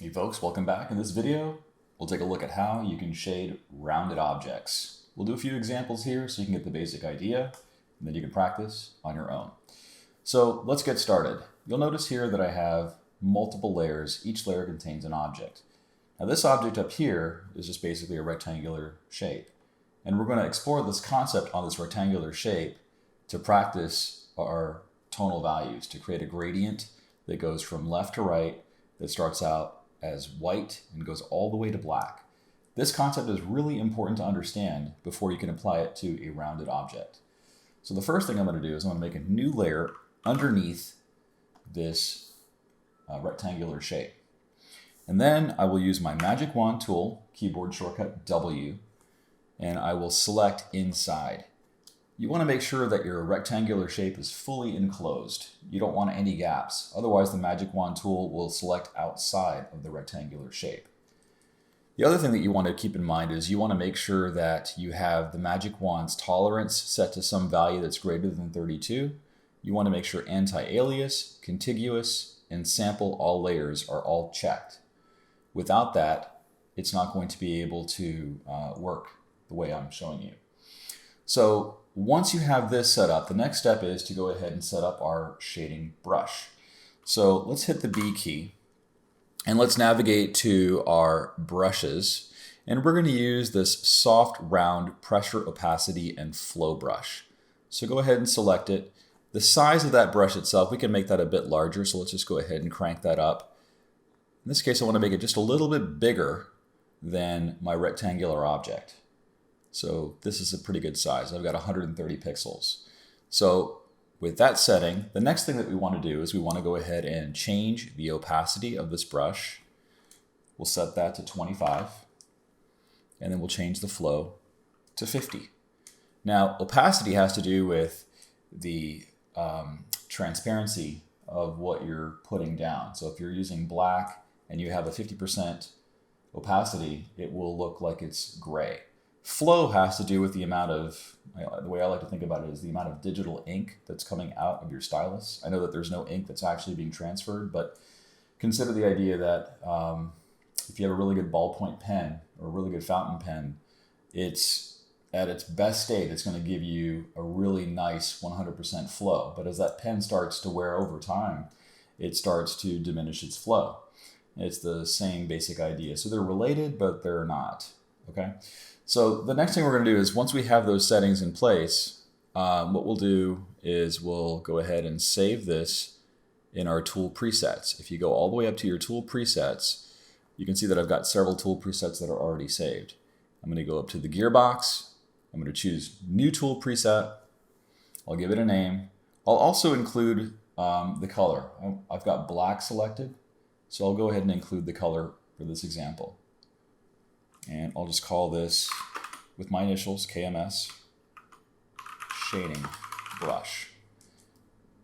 Hey folks, welcome back. In this video, we'll take a look at how you can shade rounded objects. We'll do a few examples here so you can get the basic idea, and then you can practice on your own. So let's get started. You'll notice here that I have multiple layers. Each layer contains an object. Now this object up here is just basically a rectangular shape. And we're going to explore this concept on this rectangular shape to practice our tonal values, to create a gradient that goes from left to right that starts out as white and goes all the way to black. This concept is really important to understand before you can apply it to a rounded object. So the first thing I'm going to do is I'm going to make a new layer underneath this rectangular shape. And then I will use my magic wand tool, keyboard shortcut W, and I will select inside. You want to make sure that your rectangular shape is fully enclosed. You don't want any gaps. Otherwise, the magic wand tool will select outside of the rectangular shape. The other thing that you want to keep in mind is you want to make sure that you have the magic wand's tolerance set to some value that's greater than 32. You want to make sure anti-alias, contiguous, and sample all layers are all checked. Without that, it's not going to be able to work the way I'm showing you. So once you have this set up, the next step is to go ahead and set up our shading brush. So let's hit the B key and let's navigate to our brushes. And we're going to use this soft, round pressure, opacity, and flow brush. So go ahead and select it. The size of that brush itself, we can make that a bit larger. So let's just go ahead and crank that up. In this case, I want to make it just a little bit bigger than my rectangular object. So this is a pretty good size. I've got 130 pixels. So with that setting, the next thing that we want to do is we want to go ahead and change the opacity of this brush. We'll set that to 25, and then we'll change the flow to 50. Now, opacity has to do with the transparency of what you're putting down. So if you're using black and you have a 50% opacity, it will look like it's gray. Flow has to do with the amount of, the way I like to think about it is the amount of digital ink that's coming out of your stylus. I know that there's no ink that's actually being transferred, but consider the idea that if you have a really good ballpoint pen or a really good fountain pen, it's at its best state, it's going to give you a really nice 100% flow. But as that pen starts to wear over time, it starts to diminish its flow. It's the same basic idea. So they're related, but they're not, okay? So the next thing we're going to do is once we have those settings in place, what we'll do is we'll go ahead and save this in our tool presets. If you go all the way up to your tool presets, you can see that I've got several tool presets that are already saved. I'm going to go up to the gearbox. I'm going to choose new tool preset. I'll give it a name. I'll also include the color. I've got black selected, so I'll go ahead and include the color for this example. And I'll just call this, with my initials, KMS, shading brush.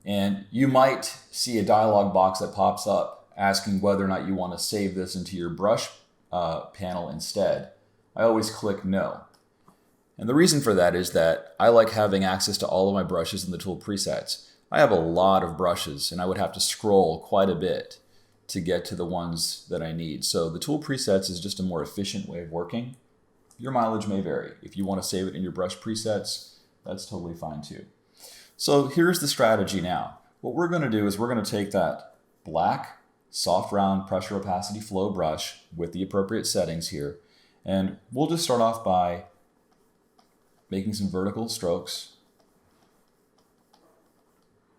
And you might see a dialog box that pops up asking whether or not you want to save this into your brush panel instead. I always click no. And the reason for that is that I like having access to all of my brushes in the tool presets. I have a lot of brushes and I would have to scroll quite a bit to get to the ones that I need. So the tool presets is just a more efficient way of working. Your mileage may vary. If you want to save it in your brush presets, that's totally fine too. So here's the strategy now. What we're going to do is we're going to take that black, soft, round, pressure, opacity, flow brush with the appropriate settings here, and we'll just start off by making some vertical strokes.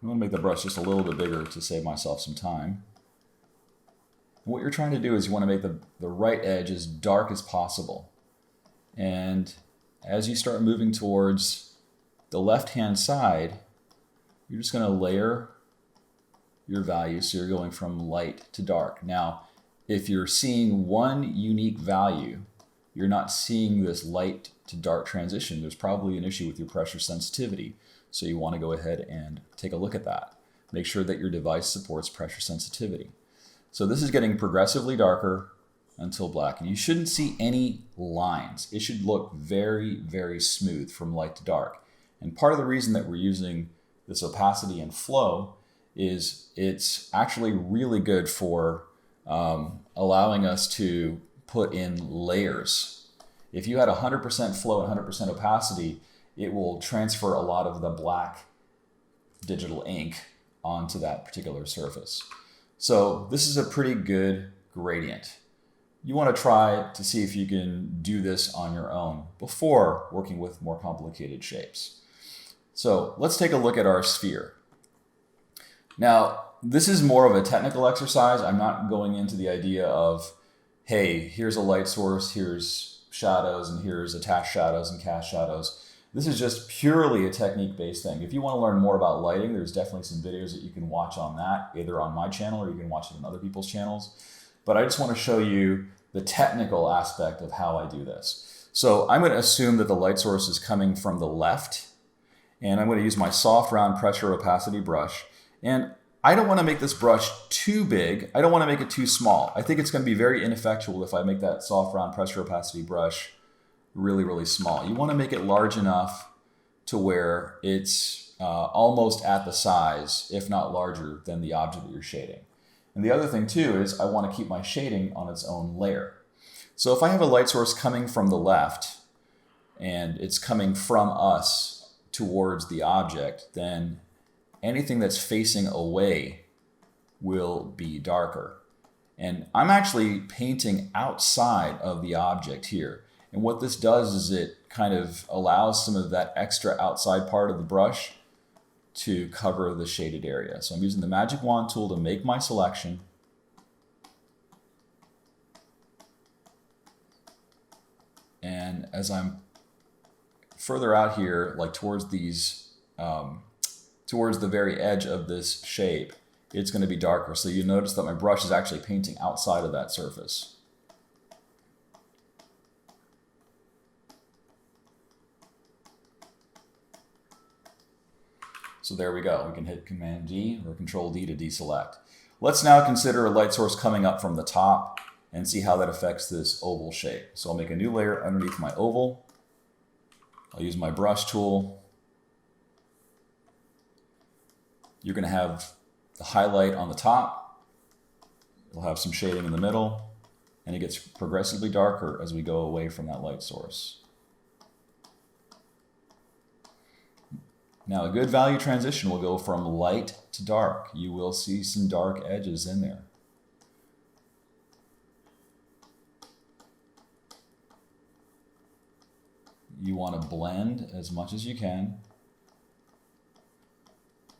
I'm going to make the brush just a little bit bigger to save myself some time. What you're trying to do is you want to make the right edge as dark as possible. And as you start moving towards the left-hand side, you're just going to layer your values. So you're going from light to dark. Now, if you're seeing one unique value, you're not seeing this light to dark transition. There's probably an issue with your pressure sensitivity. So you want to go ahead and take a look at that. Make sure that your device supports pressure sensitivity. So this is getting progressively darker until black. And you shouldn't see any lines. It should look very, very smooth from light to dark. And part of the reason that we're using this opacity and flow is it's actually really good for allowing us to put in layers. If you had 100% flow and 100% opacity, it will transfer a lot of the black digital ink onto that particular surface. So this is a pretty good gradient. You want to try to see if you can do this on your own before working with more complicated shapes. So let's take a look at our sphere. Now, this is more of a technical exercise. I'm not going into the idea of, hey, here's a light source, here's shadows, and here's attached shadows and cast shadows. This is just purely a technique-based thing. If you want to learn more about lighting, there's definitely some videos that you can watch on that, either on my channel or you can watch it on other people's channels. But I just want to show you the technical aspect of how I do this. So I'm going to assume that the light source is coming from the left, and I'm going to use my soft round pressure opacity brush. And I don't want to make this brush too big. I don't want to make it too small. I think it's going to be very ineffectual if I make that soft round pressure opacity brush really, really small. You want to make it large enough to where it's almost at the size, if not larger, than the object that you're shading. And the other thing too is I want to keep my shading on its own layer. So if I have a light source coming from the left and it's coming from us towards the object, then anything that's facing away will be darker. And I'm actually painting outside of the object here. And what this does is it kind of allows some of that extra outside part of the brush to cover the shaded area. So I'm using the magic wand tool to make my selection. And as I'm further out here, like towards these, towards the very edge of this shape, it's going to be darker. So you notice that my brush is actually painting outside of that surface. So there we go. We can hit Command D or Control D to deselect. Let's now consider a light source coming up from the top and see how that affects this oval shape. So I'll make a new layer underneath my oval. I'll use my brush tool. You're going to have the highlight on the top. You'll have some shading in the middle, and it gets progressively darker as we go away from that light source. Now, a good value transition will go from light to dark. You will see some dark edges in there. You want to blend as much as you can.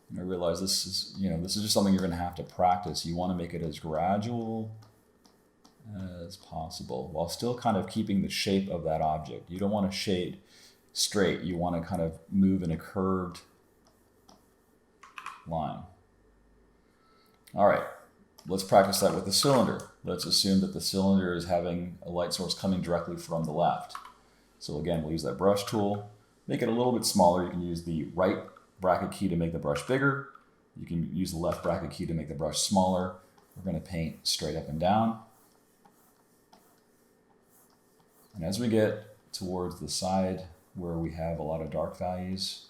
And I realize this is just something you're going to have to practice. You want to make it as gradual as possible while still kind of keeping the shape of that object. You don't want to shade straight. You want to kind of move in a curved line. All right, let's practice that with the cylinder. Let's assume that the cylinder is having a light source coming directly from the left. So again, we'll use that brush tool, make it a little bit smaller. You can use the right bracket key to make the brush bigger. You can use the left bracket key to make the brush smaller. We're going to paint straight up and down. And as we get towards the side where we have a lot of dark values,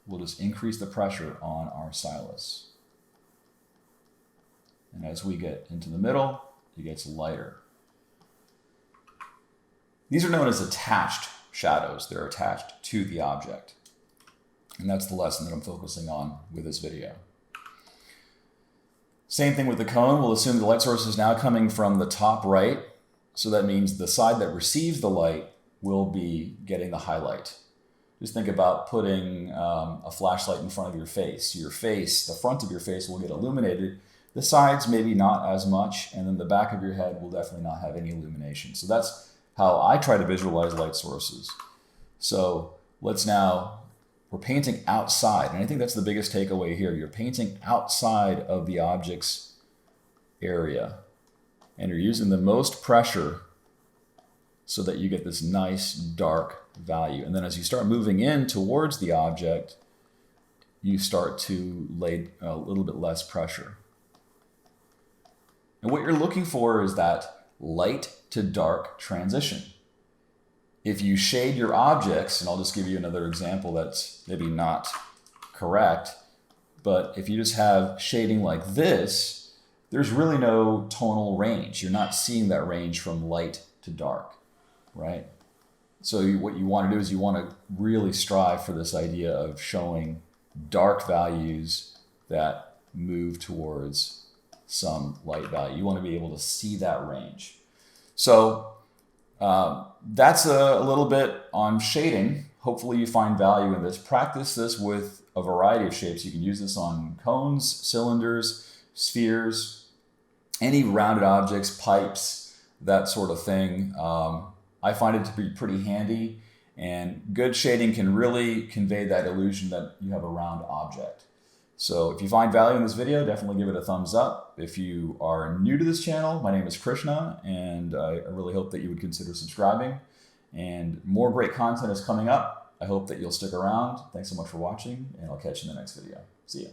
we'll just increase the pressure on our stylus. And as we get into the middle, it gets lighter. These are known as attached shadows. They're attached to the object. And that's the lesson that I'm focusing on with this video. Same thing with the cone. We'll assume the light source is now coming from the top right. So that means the side that receives the light will be getting the highlight. Just think about putting a flashlight in front of your face. Your face, the front of your face will get illuminated. The sides maybe not as much, and then the back of your head will definitely not have any illumination. So that's how I try to visualize light sources. So we're painting outside, and I think that's the biggest takeaway here. You're painting outside of the object's area, and you're using the most pressure so that you get this nice dark value. And then as you start moving in towards the object, you start to lay a little bit less pressure. And what you're looking for is that light to dark transition. If you shade your objects, and I'll just give you another example that's maybe not correct, but if you just have shading like this, there's really no tonal range. You're not seeing that range from light to dark, right? So what you want to do is you want to really strive for this idea of showing dark values that move towards some light value. You want to be able to see that range. So that's a little bit on shading. Hopefully you find value in this. Practice this with a variety of shapes. You can use this on cones, cylinders, spheres, any rounded objects, pipes, that sort of thing. I find it to be pretty handy, and good shading can really convey that illusion that you have a round object. So if you find value in this video, definitely give it a thumbs up. If you are new to this channel, my name is Krishna, and I really hope that you would consider subscribing. And more great content is coming up. I hope that you'll stick around. Thanks so much for watching, and I'll catch you in the next video. See ya.